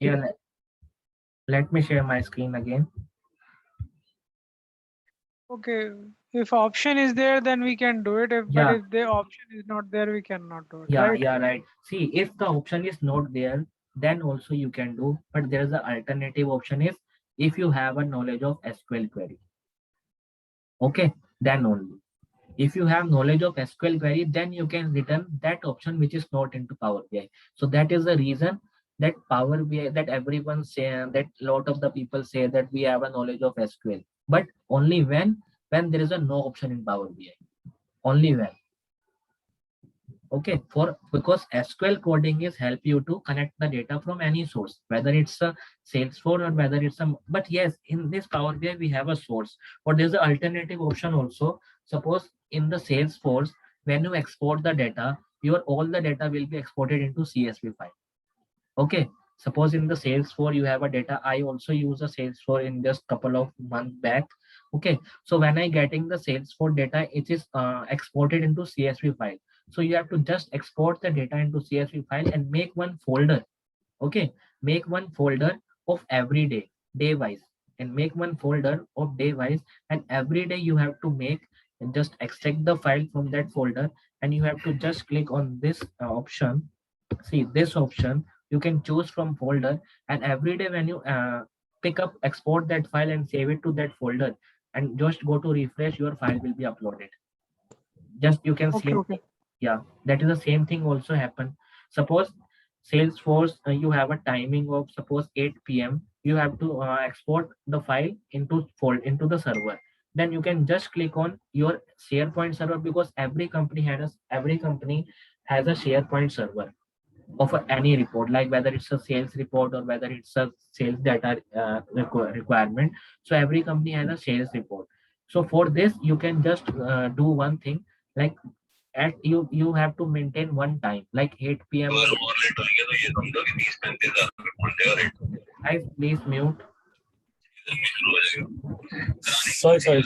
Yeah, let me share my screen again. Okay, if option is there, then we can do it. But Yeah, if the option is not there, we cannot do it, yeah, right? yeah, right. See, if the option is not there, then also you can do, but there is an alternative option is if you have a knowledge of SQL query. Okay, then only. If you have knowledge of SQL query, then you can return that option which is not into Power BI. So that is the reason that Power BI, that everyone say, that lot of the people say that we have a knowledge of SQL, but only when there is a no option in Power BI. Only when. Okay, for because SQL coding is help you to connect the data from any source, whether it's a Salesforce or whether it's a. But yes, in this Power BI we have a source, but there's an alternative option also. Suppose in the Salesforce, when you export the data, your all the data will be exported into CSV file. Okay, suppose in the Salesforce you have a data. I also use a Salesforce in just couple of months back. Okay, so when I getting the Salesforce data, it is exported into CSV file. So you have to just export the data into CSV file and make one folder. Okay, make one folder of every day, day wise, and make one folder of day wise, and every day you have to make and just extract the file from that folder, and you have to just click on this option. See this option, you can choose from folder, and every day when you pick up, export that file and save it to that folder, and just go to refresh, your file will be uploaded. Just you can Okay, same okay. thing. Yeah, that is the same thing also happen. Suppose Salesforce, you have a timing of suppose 8 p.m. You have to export the file into fold into the server. Then you can just click on your SharePoint server, because every company has a SharePoint server of any report, like whether it's a sales report or whether it's a sales data requirement. So every company has a sales report. So for this you can just do one thing, like at you have to maintain one time like 8 p.m. Guys, please mute. Sorry, sorry.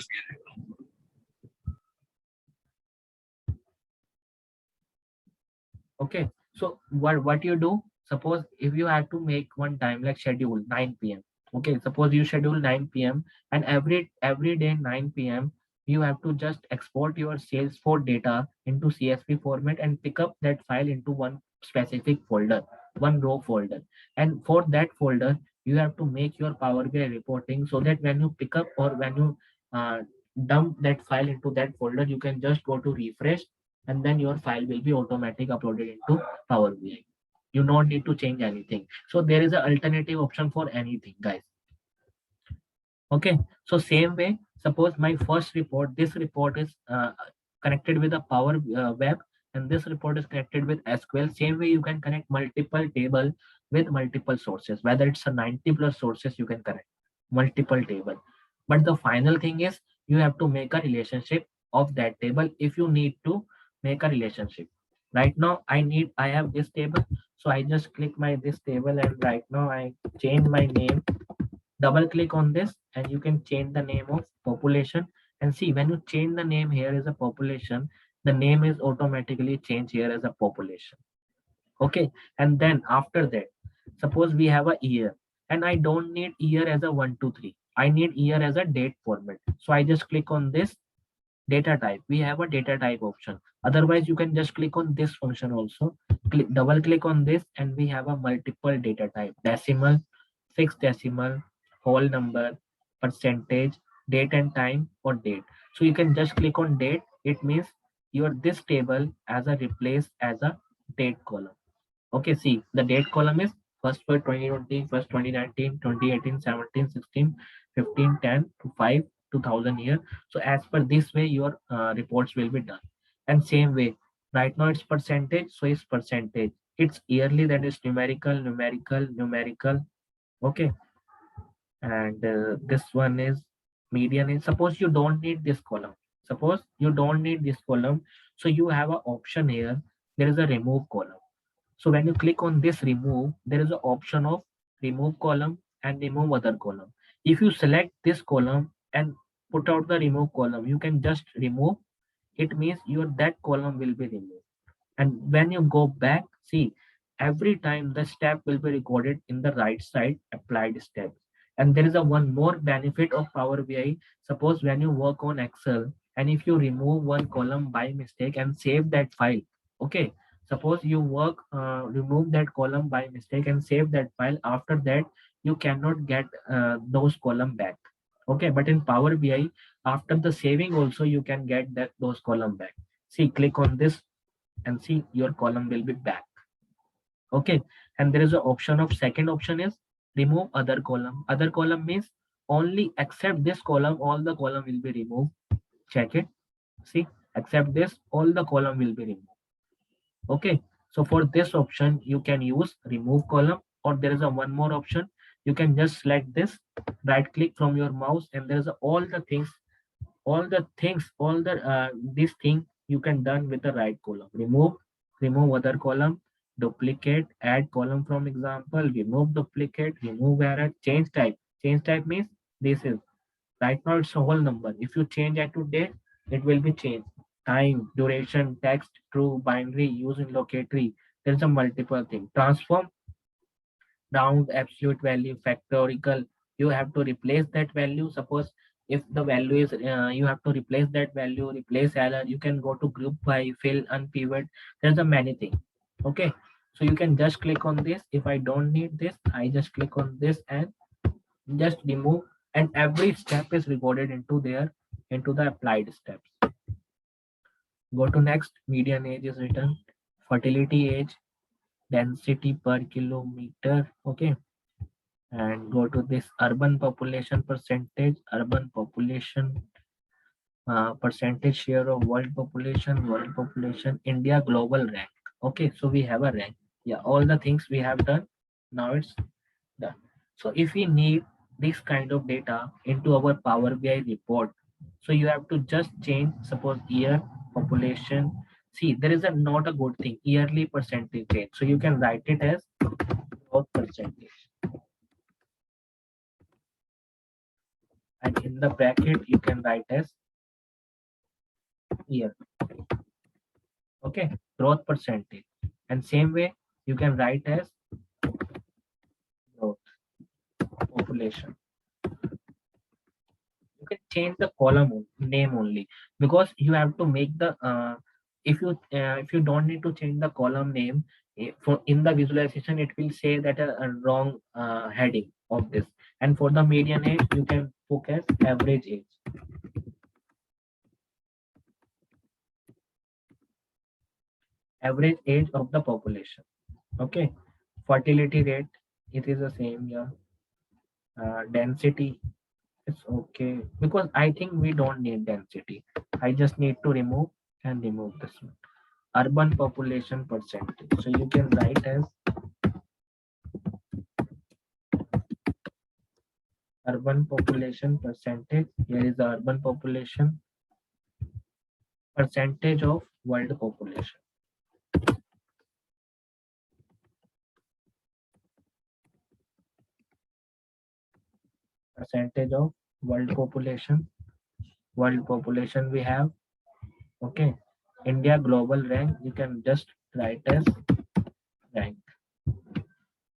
Okay, so what you do, suppose if you have to make one time like schedule 9 p.m. Okay, suppose you schedule 9 p.m. and every day 9 p.m. you have to just export your Salesforce data into CSV format and pick up that file into one specific folder, one raw folder. And for that folder you have to make your Power BI reporting, so that when you pick up or when you uh, dump that file into that folder, you can just go to refresh, and then your file will be automatic uploaded into Power BI. You don't need to change anything. So there is an alternative option for anything, guys. Okay. So same way, suppose my first report, this report is connected with a Power Web, and this report is connected with SQL. Same way, you can connect multiple table with multiple sources. Whether it's a 90 plus sources, you can connect multiple table. But the final thing is you have to make a relationship of that table if you need to make a relationship. Right now, I have this table, so I just click my this table, and right now I change my name, double click on this, and you can change the name of population. And see, when you change the name here as a population, the name is automatically changed here as a population. Okay, and then after that, suppose we have a year, and I don't need year as a 1 2 3, I need year as a date format. So I just click on this data type. We have a data type option. Otherwise you can just click on this function also, double click on this, and we have a multiple data type: decimal, fixed decimal, whole number, percentage, date and time, or date. So you can just click on date. It means your this table as a replace as a date column. Okay, see the date column is first for 2020, first 2019, 2018, 17, 16, 15, 10 to 5, 2000 year. So as per this way, your reports will be done. And same way, right now it's percentage, so it's percentage. It's yearly, that is numerical, numerical, numerical. Okay, and this one is median. Is suppose you don't need this column. Suppose you don't need this column, so you have an option here. There is a remove column. So when you click on this remove, there is an option of remove column and remove other column. If you select this column and put out the remove column, you can just remove. It means your that column will be removed. And when you go back, see, every time the step will be recorded in the right side applied steps. And there is a one more benefit of Power BI. Suppose when you work on Excel and if you remove one column by mistake and save that file, okay, suppose you remove that column by mistake and save that file, after that you cannot get those column back. Okay, but in Power BI, after the saving also you can get those column back. See, click on this and see your column will be back. Okay, and there is an option of second option is remove other column. Other column means only except this column, all the column will be removed. Check it. See, except this, all the column will be removed. Okay, so for this option, you can use remove column, or there is a one more option. You can just select this, right click from your mouse, and there's all the things, all the this thing you can done with the right column. Remove other column, duplicate, add column from example, remove duplicate, remove error, change type. Change type means this is right now it's a whole number. If you change it to date, it will be changed. Time, duration, text, true, binary, use in locatory. There's a multiple thing. Transform, round, absolute value, factorial. You have to replace that value. Suppose if the value is you have to replace that value, replace error. You can go to group by, fill, unpivot. There's a many thing. Okay, so you can just click on this. If I don't need this, I just click on this and just remove, and every step is recorded into there, into the applied steps. Go to next. Median age is written, fertility age, density per kilometer. Okay, and go to this urban population percentage, urban population percentage share of world population, India global rank. Okay, so we have a rank. Yeah, all the things we have done. Now it's done. So if we need this kind of data into our Power BI report, so you have to just change, suppose year, population. See, there is a not a good thing, yearly percentage change. So you can write it as growth percentage. And in the bracket, you can write as year. Okay, growth percentage. And same way, you can write as growth population. You can change the name only, because you have to make the if you don't need to change the column name, for in the visualization it will say that a wrong heading of this. And for the median age, you can book as average age. Average age of the population. Okay, fertility rate, it is the same. Yeah, density, it's okay, because I think we don't need density. I just need to remove this one. Urban population percentage. So you can write as urban population percentage. Here is the urban population percentage of world population. Percentage of world population. World population we have. Okay. India global rank. You can just write as rank.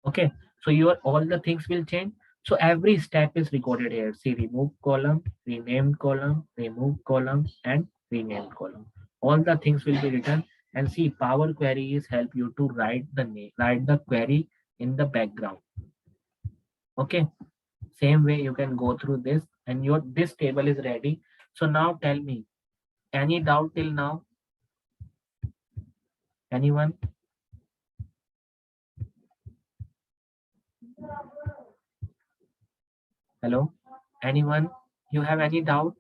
Okay, so your all the things will change. So every step is recorded here. See, remove column, renamed column, remove column, and renamed column. All the things will be written. And see, Power Queries help you to write the name, write the query in the background. Okay, same way you can go through this, and your this table is ready. So now tell me, any doubt till now? Anyone? Hello? Anyone? You have any doubt?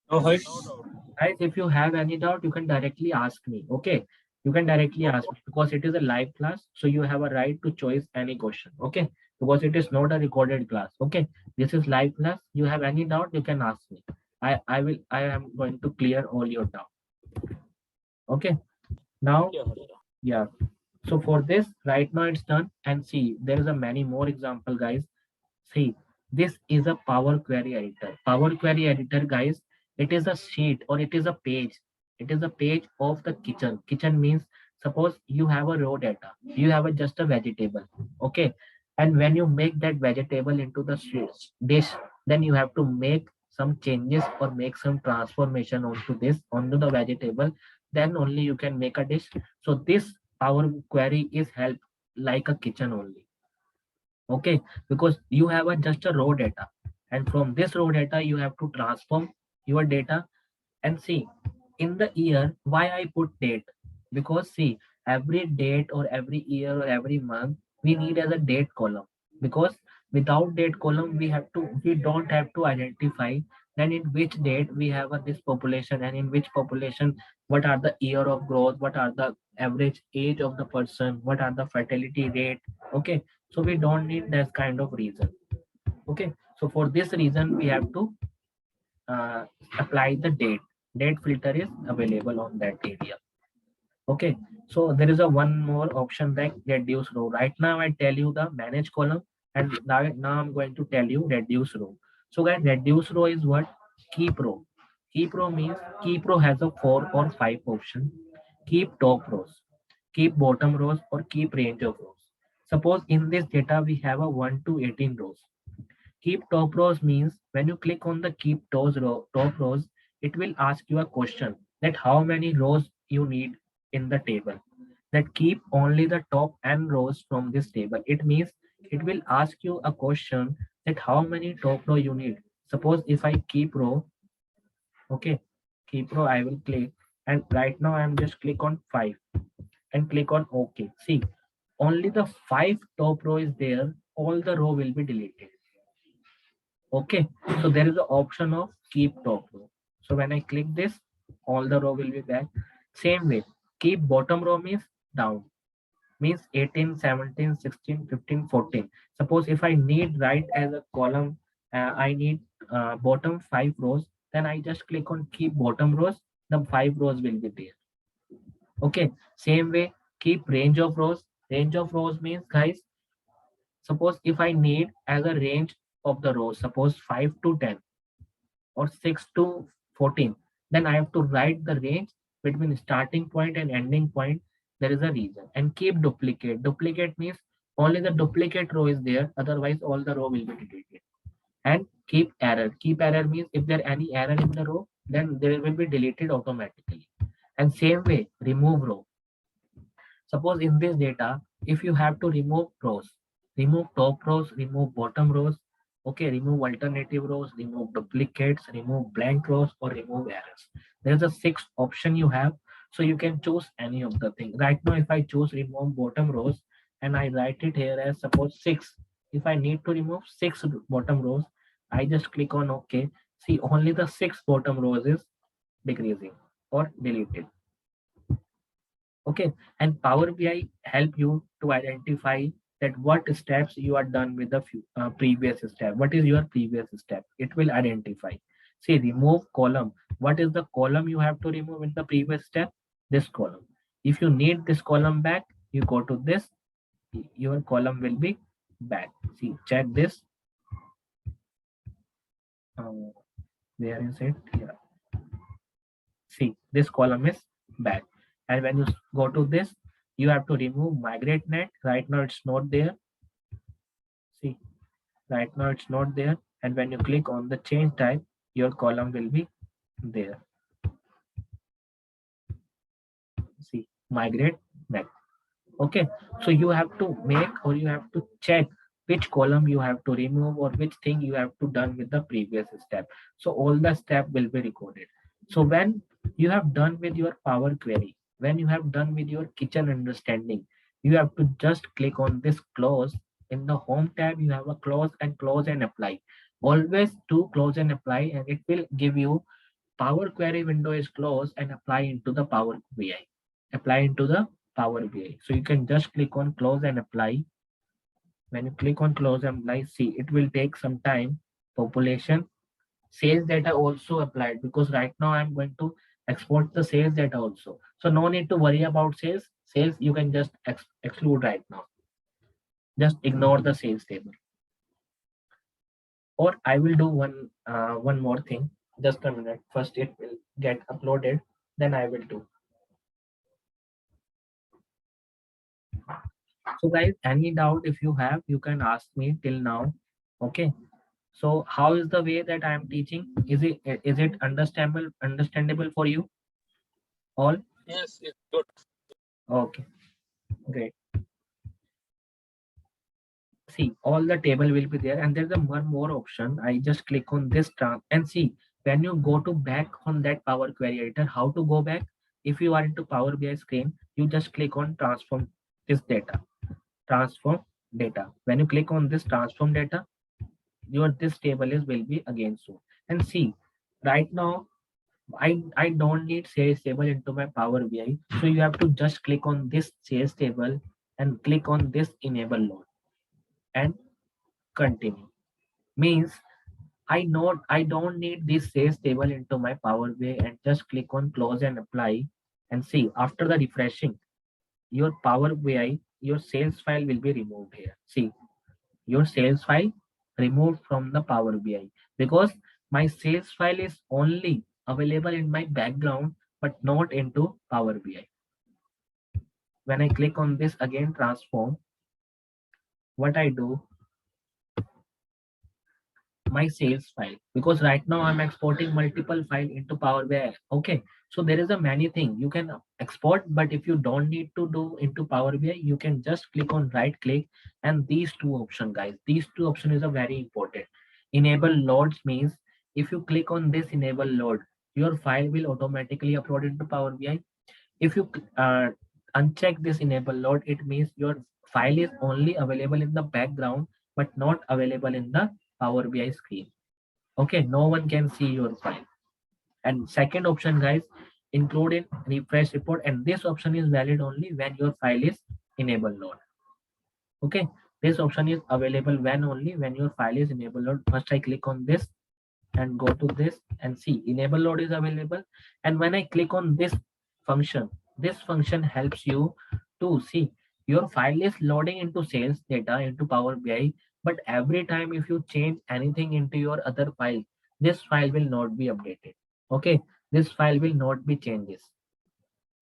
No, Harsh. Guys, if you have any doubt, you can directly ask me. Okay, you can directly ask me, because it is a live class, so you have a right to choose any question. Okay, because it is not a recorded class. Okay, this is live class. You have any doubt, you can ask me. I am going to clear all your doubt. Okay, now, yeah, so for this right now it's done. And see, there is a many more example, guys. See, this is a Power Query editor. Power Query editor, guys, it is a sheet or it is a page. It is a page of the kitchen. Kitchen means suppose you have a raw data. You have just a vegetable. Okay. And when you make that vegetable into the dish, then you have to make some changes or make some transformation onto this, onto the vegetable. Then only you can make a dish. So this Power Query is help like a kitchen only. Okay, because you have just a raw data, and from this raw data you have to transform your data. And see, in the year, why I put date? Because see, every date or every year or every month we need as a date column. Because without date column we don't have to identify then in which date we have this population, and in which population what are the year of growth, what are the average age of the person, what are the fertility rate. Okay, so we don't need that kind of reason. Okay, so for this reason we have to uh, apply the date. Date filter is available on that area. Okay, so there is a one more option like reduce row. Right now I tell you the manage column, and now I'm going to tell you reduce row. So guys, reduce row is what? Keep row. Keep row means keep row has a 4 or 5 option. Keep top rows, keep bottom rows, or keep range of rows. Suppose in this data we have a 1 to 18 rows. Keep top rows means when you click on the top rows, it will ask you a question that how many rows you need in the table. That keep only the top n rows from this table. It means it will ask you a question that how many top row you need. Suppose if I keep row, okay, keep row, I will click, and right now I'm just click on 5 and click on OK. See, only the 5 top row is there. All the row will be deleted. Okay, so there is the option of keep top row. So when I click this, all the row will be back. Same way, keep bottom row means down, means 18, 17, 16, 15, 14. Suppose if I need right as a column, I need bottom 5 rows, then I just click on keep bottom rows, the 5 rows will be there. Okay, same way, keep range of rows. Range of rows means guys, suppose if I need as a range of the rows, suppose 5 to 10 or 6 to 14, then I have to write the range between starting point and ending point. There is a reason. And keep duplicate. Duplicate means only the duplicate row is there, otherwise all the row will be deleted. And keep error. Keep error means if there any error in the row, then there will be deleted automatically. And same way, remove row. Suppose in this data, if you have to remove rows, remove top rows, remove bottom rows, okay, remove alternative rows, remove duplicates, remove blank rows, or remove errors. There's a 6 option you have, so you can choose any of the thing. Right now, if I choose remove bottom rows and I write it here as suppose 6, if I need to remove 6 bottom rows, I just click on OK. See, only the 6 bottom rows is decreasing or deleted. Okay, and Power BI help you to identify that what steps you are done with the previous step. What is your previous step? It will identify. See, remove column. What is the column you have to remove in the previous step? This column. If you need this column back, you go to this, your column will be back. See, check this. Where is it? Here. See, this column is back. And when you go to this, you have to remove migrate net. Right now it's not there. See, right now it's not there. And when you click on the change type, your column will be there. See, migrate net. Okay, so you have to make or you have to check which column you have to remove or which thing you have to done with the previous step. So all the step will be recorded. So when you have done with your Power Query, when you have done with your kitchen understanding, you have to just click on this close. In the home tab you have a close and apply. Always do close and apply, and it will give you Power Query window is closed and apply into the Power BI. Apply into the Power BI. So you can just click on close and apply. When you click on close and apply, see, it will take some time. Population, sales data also applied, because right now I'm going to export the sales data also. So no need to worry about sales. Sales you can just exclude right now. Just ignore the sales table. Or I will do one more thing. Just a minute. First it will get uploaded. then I will do. So guys, any doubt if you have, you can ask me till now. Okay. So how is the way that I am teaching? Is it understandable for you all? Yes, it's good. Okay, great. See, all the table will be there, and there's a one more option. I just click on this and see when you go to back on that Power Query Editor, how to go back. If you are into Power BI screen, you just click on transform this data. Transform data. When you click on this transform data, your this table is will be again shown. And see, right now I don't need sales table into my Power BI. So you have to just click on this sales table and click on this enable load and continue. Means I don't need this sales table into my Power BI and just click on close and apply and see after the refreshing your Power BI, your sales file will be removed here. See your sales file removed from the Power BI because my sales file is only available in my background but not into Power BI. When I click on this again transform, what I do, my sales file, because right now I'm exporting multiple file into Power BI. Okay, so there is a many thing you can export, but if you don't need to do into Power BI, you can just click on right click and these two option guys. These two option is a very important. Enable loads means if you click on this enable load, your file will automatically upload into Power BI. If you uncheck this enable load, it means your file is only available in the background but not available in the Power BI screen. Okay, no one can see your file. And second option, guys, include in refresh report, and this option is valid only when your file is enabled load. Okay, this option is available when only when your file is enabled load. First, I click on this and go to this and see enable load is available. And when I click on function, this function helps you to see your file is loading into sales data into Power BI, but every time if you change anything into your other file, this file will not be updated. Okay, this file will not be changes.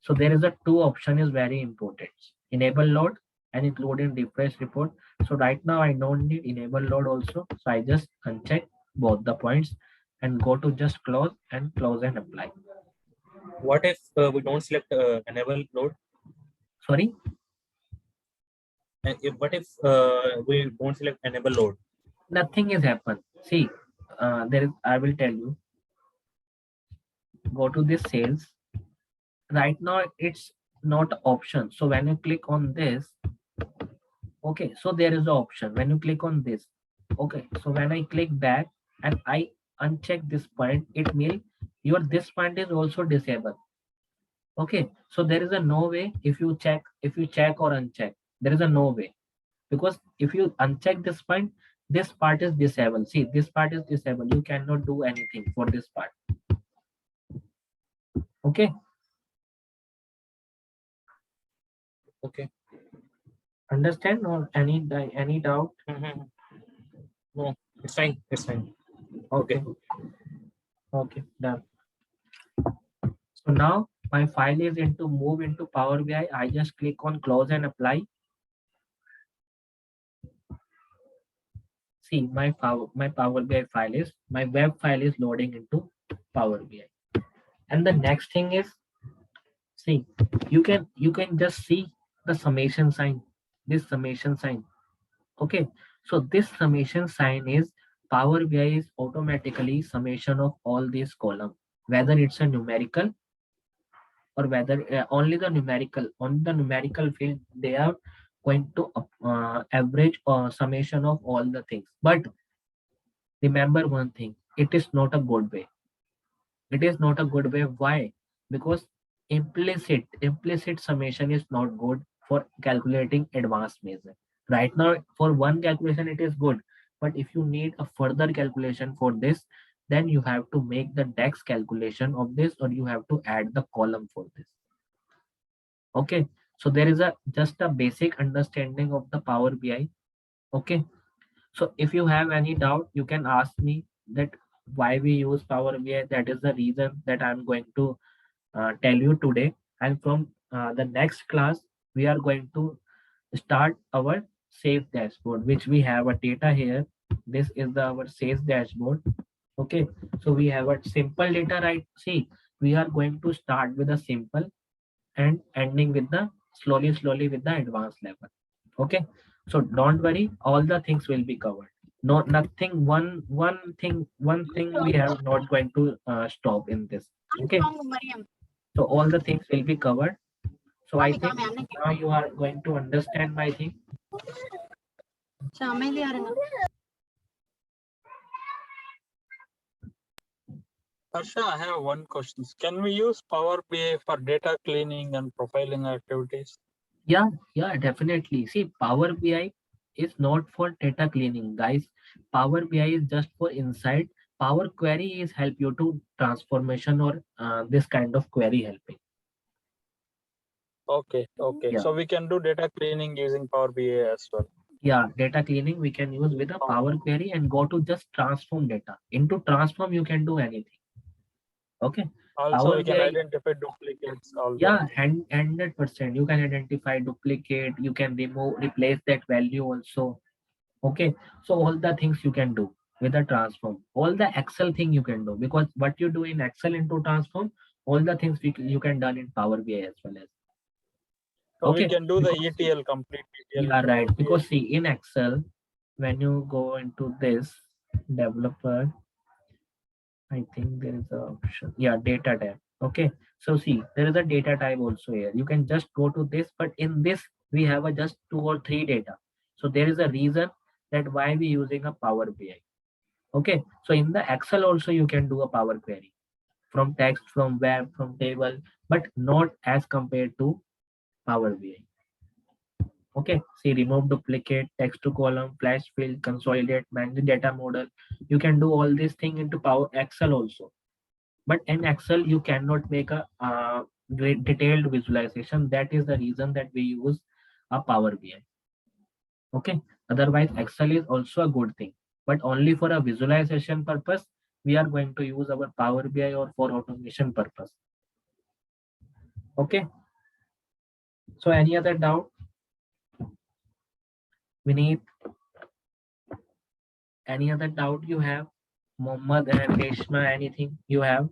So there is a two option is very important. Enable load and include in refresh report. So right now I don't need enable load also. So I just uncheck both the points and go to just close and apply. What if we don't select enable load? Sorry, And what if we don't select enable load? nothing is happened. See, there is, I will tell you, go to this sales. Right now it's not option. So when you click on this, okay, so there is an option when you click on this. Okay, so when I click back and I uncheck this point, it means your this point is also disabled. Okay, so there is a no way if you check or uncheck, there is a no way, because if you uncheck this point, this part is disabled. See, this part is disabled, you cannot do anything for this part. Okay, Okay. understand or any doubt? Mm-hmm. No, it's fine. It's fine. Okay, okay, done. So now my file is into move into Power BI. I just click on close and apply. See, my Power BI file is, my web file is loading into Power BI. And the next thing is, see, you can just see the summation sign, this summation sign. Okay, so this summation sign is Power BI is automatically summation of all these column, whether it's a numerical or whether only the numerical field, they are going to average or summation of all the things. But remember one thing, it is not a good way. It is not a good way. Why? Because implicit summation is not good for calculating advanced measure. Right now for one calculation it is good, but if you need a further calculation for this, then you have to make the DAX calculation of this, or you have to add the column for this. Okay, so there is a just a basic understanding of the Power BI. Okay, so if you have any doubt, you can ask me that why we use Power BI. That is the reason that I'm going to tell you today. And from the next class, we are going to start our safe dashboard, which we have a data here. This is our safe dashboard. Okay, so we have a simple data, right? See, we are going to start with a simple and ending with the slowly with the advanced level. Okay, so don't worry, all the things will be covered. No, nothing, one thing we have not going to stop in this. Okay, so all the things will be covered. So I think now you are going to understand my thing. Harsha, I have one question. Can we use Power BI for data cleaning and profiling activities? Yeah, definitely. See, Power BI is not for data cleaning, guys. Power BI is just for insight. Power Query is help you to transformation or this kind of query helping. Okay. Yeah. So we can do data cleaning using Power BI as well. Yeah, data cleaning we can use with a Power Query and go to just transform data. Into transform, you can do anything. Okay. Also, Power we can BI identify duplicates. All Yeah, 100%. You can identify duplicate, you can replace that value also. Okay, so all the things you can do with a transform, all the Excel thing you can do, because what you do in Excel into transform, all the things you can done in Power BI as well as. So Okay, we can do the because- ETL, complete ETL. Yeah, right. Because see, in Excel, when you go into this developer, I think there is a option. Yeah, data tab. Okay. So see, there is a data type also here. You can just go to this, but in this we have a just 2 or 3 data. So there is a reason that why we using a Power BI. Okay. So in the Excel also you can do a Power Query from text, from web, from table, but not as compared to Power BI. Okay. See, remove duplicate, text to column, flash fill, consolidate, manage data model. You can do all these things into Power Excel also. But in Excel you cannot make a great detailed visualization. That is the reason that we use a Power BI. Okay, otherwise Excel is also a good thing, but only for a visualization purpose we are going to use our Power BI, or for automation purpose. Okay, so any other doubt? We need any other doubt you have? Mohammed and Reshma, anything you have?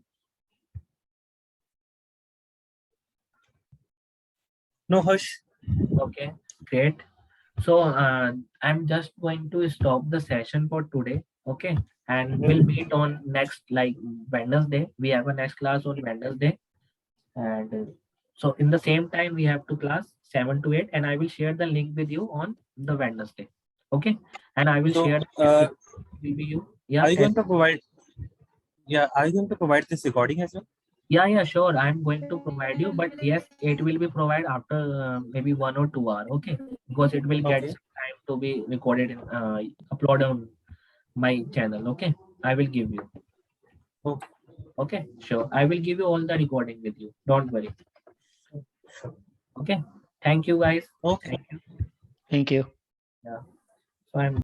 No, Harsh. Okay, great. So I'm just going to stop the session for today. Okay, and we'll meet on next like Wednesday. We have a next class on Wednesday, and so in the same time we have to class 7 to 8, and I will share the link with you on the Wednesday. Okay, and I will So, share the with you. Yeah, are you going to provide? Yeah, are you going to provide this recording as well? yeah, sure. I'm going to provide you, but yes, it will be provided after maybe 1 or 2 hours. Okay, because it will get Okay. some time to be recorded and upload on my channel. Okay, I will give you. Okay. Okay, sure. I will give you all the recording with you. Don't worry. Sure. Okay. Thank you, guys. Okay. Thank you. Thank you. Yeah. So I'm